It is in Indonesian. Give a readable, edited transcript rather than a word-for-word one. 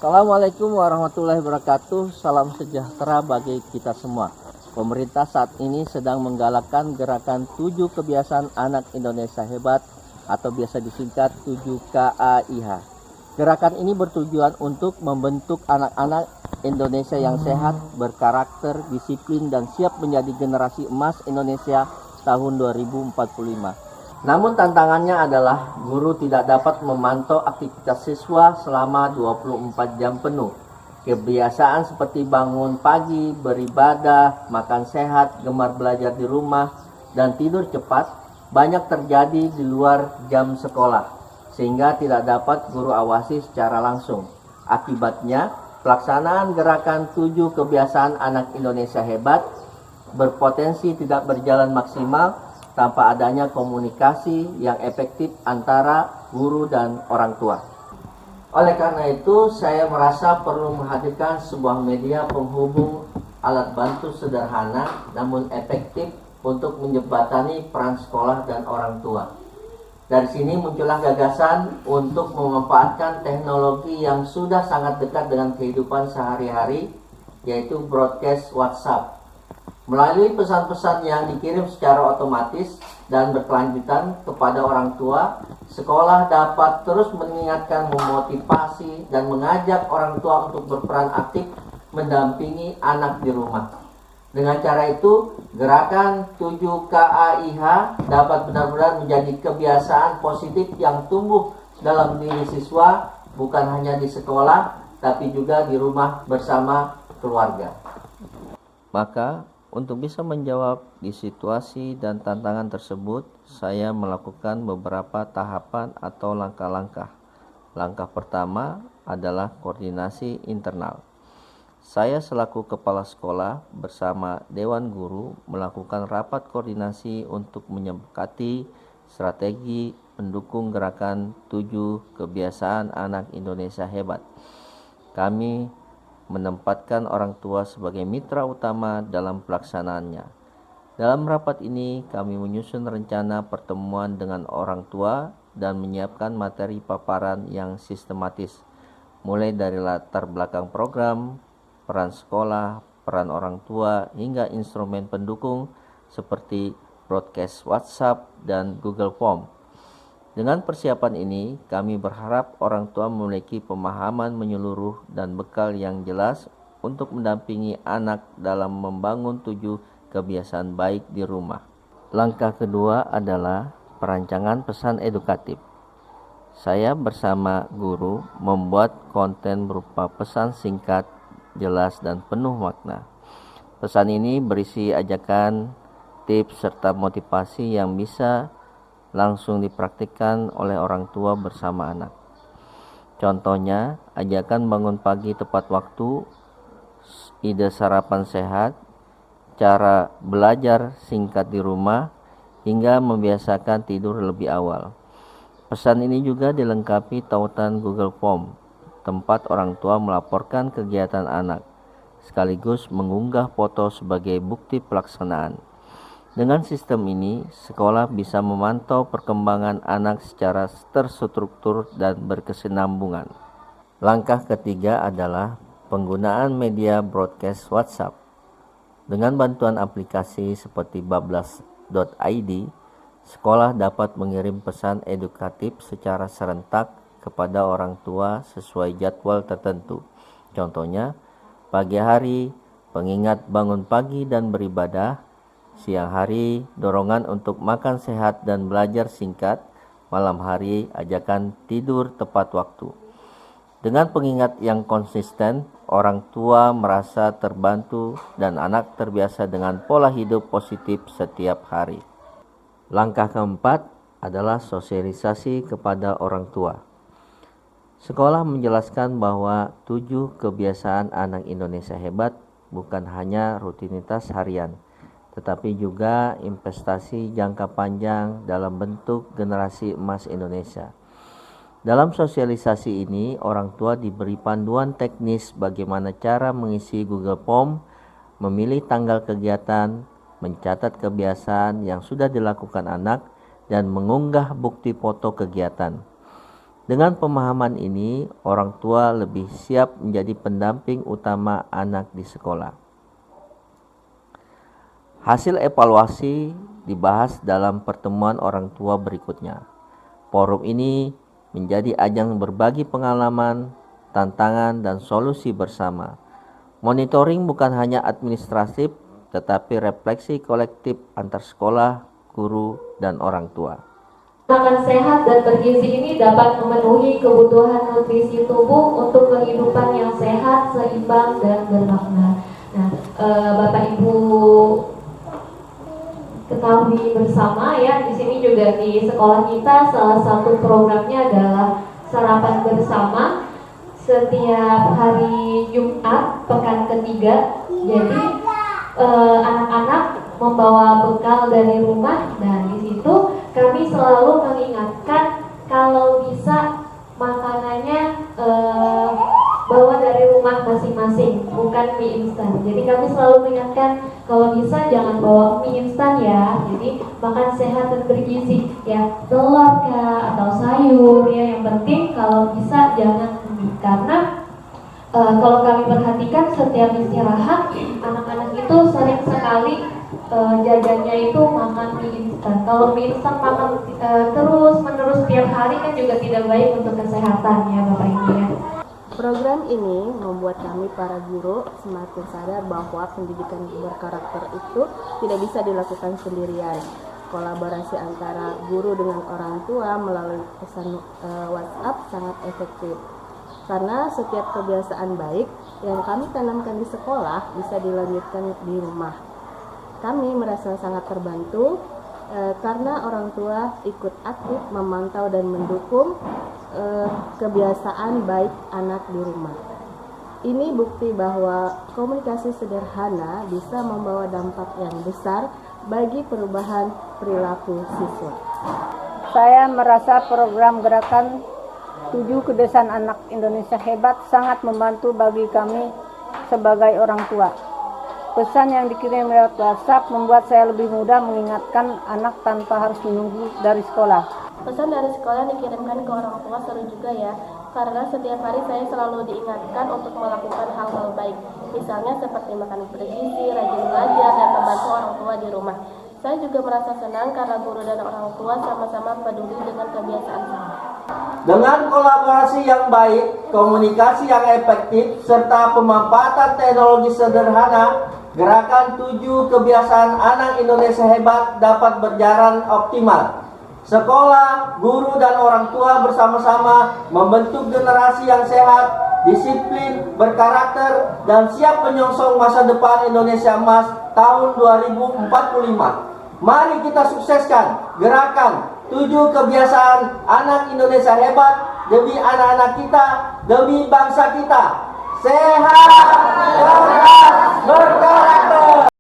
Assalamualaikum warahmatullahi wabarakatuh. Salam sejahtera bagi kita semua. Pemerintah saat ini sedang menggalakkan gerakan 7 kebiasaan anak Indonesia hebat atau biasa disingkat 7KAIH. Gerakan ini bertujuan untuk membentuk anak-anak Indonesia yang sehat, berkarakter, disiplin, dan siap menjadi generasi emas Indonesia tahun 2045. Namun tantangannya adalah guru tidak dapat memantau aktivitas siswa selama 24 jam penuh. Kebiasaan seperti bangun pagi, beribadah, makan sehat, gemar belajar di rumah, dan tidur cepat banyak terjadi di luar jam sekolah, sehingga tidak dapat guru awasi secara langsung. Akibatnya, pelaksanaan gerakan 7 kebiasaan anak Indonesia hebat berpotensi tidak berjalan maksimal tanpa adanya komunikasi yang efektif antara guru dan orang tua. Oleh karena itu, saya merasa perlu menghadirkan sebuah media penghubung alat bantu sederhana namun efektif untuk menjembatani peran sekolah dan orang tua. Dari sini muncullah gagasan untuk memanfaatkan teknologi yang sudah sangat dekat dengan kehidupan sehari-hari, yaitu broadcast WhatsApp. Melalui pesan-pesan yang dikirim secara otomatis dan berkelanjutan kepada orang tua, sekolah dapat terus mengingatkan, memotivasi, dan mengajak orang tua untuk berperan aktif mendampingi anak di rumah. Dengan cara itu, gerakan 7KAIH dapat benar-benar menjadi kebiasaan positif yang tumbuh dalam diri siswa, bukan hanya di sekolah, tapi juga di rumah bersama keluarga. Maka, untuk bisa menjawab di situasi dan tantangan tersebut, saya melakukan beberapa tahapan atau langkah-langkah. Langkah pertama adalah koordinasi internal. Saya selaku kepala sekolah bersama Dewan Guru melakukan rapat koordinasi untuk menyepakati strategi mendukung gerakan 7 kebiasaan anak Indonesia hebat. Kami menempatkan orang tua sebagai mitra utama dalam pelaksanaannya. Dalam rapat ini, kami menyusun rencana pertemuan dengan orang tua dan menyiapkan materi paparan yang sistematis, mulai dari latar belakang program, peran sekolah, peran orang tua, hingga instrumen pendukung seperti broadcast WhatsApp dan Google Form. Dengan persiapan ini, kami berharap orang tua memiliki pemahaman menyeluruh dan bekal yang jelas untuk mendampingi anak dalam membangun 7 kebiasaan baik di rumah. Langkah kedua adalah perancangan pesan edukatif. Saya bersama guru membuat konten berupa pesan singkat, jelas, dan penuh makna. Pesan ini berisi ajakan, tips, serta motivasi yang bisa langsung dipraktikkan oleh orang tua bersama anak. Contohnya, ajakan bangun pagi tepat waktu, ide sarapan sehat, cara belajar singkat di rumah, hingga membiasakan tidur lebih awal. Pesan ini juga dilengkapi tautan Google Form, tempat orang tua melaporkan kegiatan anak, sekaligus mengunggah foto sebagai bukti pelaksanaan. Dengan sistem ini, sekolah bisa memantau perkembangan anak secara terstruktur dan berkesinambungan. Langkah ketiga adalah penggunaan media broadcast WhatsApp. Dengan bantuan aplikasi seperti bablas.id, sekolah dapat mengirim pesan edukatif secara serentak kepada orang tua sesuai jadwal tertentu. Contohnya, pagi hari, pengingat bangun pagi dan beribadah. Siang hari, dorongan untuk makan sehat dan belajar singkat. Malam hari, ajakan tidur tepat waktu. Dengan pengingat yang konsisten, orang tua merasa terbantu dan anak terbiasa dengan pola hidup positif setiap hari. Langkah keempat adalah sosialisasi kepada orang tua. Sekolah menjelaskan bahwa 7 kebiasaan anak Indonesia hebat bukan hanya rutinitas harian, tetapi juga investasi jangka panjang dalam bentuk generasi emas Indonesia. Dalam sosialisasi ini, orang tua diberi panduan teknis bagaimana cara mengisi Google Form, memilih tanggal kegiatan, mencatat kebiasaan yang sudah dilakukan anak, dan mengunggah bukti foto kegiatan. Dengan pemahaman ini, orang tua lebih siap menjadi pendamping utama anak di sekolah. Hasil evaluasi dibahas dalam pertemuan orang tua berikutnya. Forum ini menjadi ajang berbagi pengalaman, tantangan, dan solusi bersama. Monitoring bukan hanya administratif, tetapi refleksi kolektif antar sekolah, guru, dan orang tua. Makan sehat dan bergizi ini dapat memenuhi kebutuhan nutrisi tubuh untuk kehidupan yang sehat, seimbang, dan bermakna. Nah, Bapak Ibu ketahui bersama ya, di sini juga di sekolah kita salah satu programnya adalah sarapan bersama setiap hari Jumat pekan ketiga. Jadi anak-anak membawa bekal dari rumah. Nah, di situ kami selalu mengingatkan kalau bisa makanannya bawa dari rumah masing-masing, bukan mie instan. Jadi kami selalu mengingatkan kalau bisa jangan bawa mie instan ya. Jadi makan sehat dan bergizi ya, telur kah atau sayur ya. Yang penting kalau bisa jangan mie, karena kalau kami perhatikan setiap istirahat anak-anak itu sering sekali jajannya itu makan mie instan. Kalau mie instan makan terus menerus tiap hari kan juga tidak baik untuk kesehatan ya Bapak Ibu ya. Program ini membuat kami para guru semakin sadar bahwa pendidikan berkarakter itu tidak bisa dilakukan sendirian. Kolaborasi antara guru dengan orang tua melalui pesan WhatsApp sangat efektif. Karena setiap kebiasaan baik yang kami tanamkan di sekolah bisa dilanjutkan di rumah. Kami merasa sangat terbantu karena orang tua ikut aktif memantau dan mendukung kebiasaan baik anak di rumah. Ini bukti bahwa komunikasi sederhana bisa membawa dampak yang besar bagi perubahan perilaku siswa. Saya merasa program gerakan 7 kebiasaan anak Indonesia hebat sangat membantu bagi kami sebagai orang tua. Pesan yang dikirim lewat WhatsApp membuat saya lebih mudah mengingatkan anak tanpa harus menunggu dari sekolah. Pesan dari sekolah dikirimkan ke orang tua seru juga ya, karena setiap hari saya selalu diingatkan untuk melakukan hal-hal baik, misalnya seperti makan bergizi, rajin belajar, dan membantu orang tua di rumah. Saya juga merasa senang karena guru dan orang tua sama-sama peduli dengan kebiasaan saya. Dengan kolaborasi yang baik, komunikasi yang efektif, serta pemanfaatan teknologi sederhana, gerakan 7 kebiasaan anak Indonesia hebat dapat berjalan optimal. Sekolah, guru, dan orang tua bersama-sama membentuk generasi yang sehat, disiplin, berkarakter, dan siap menyongsong masa depan Indonesia Emas tahun 2045. Mari kita sukseskan gerakan 7 kebiasaan anak Indonesia hebat demi anak-anak kita, demi bangsa kita. Sehat, cerdas, berkarakter.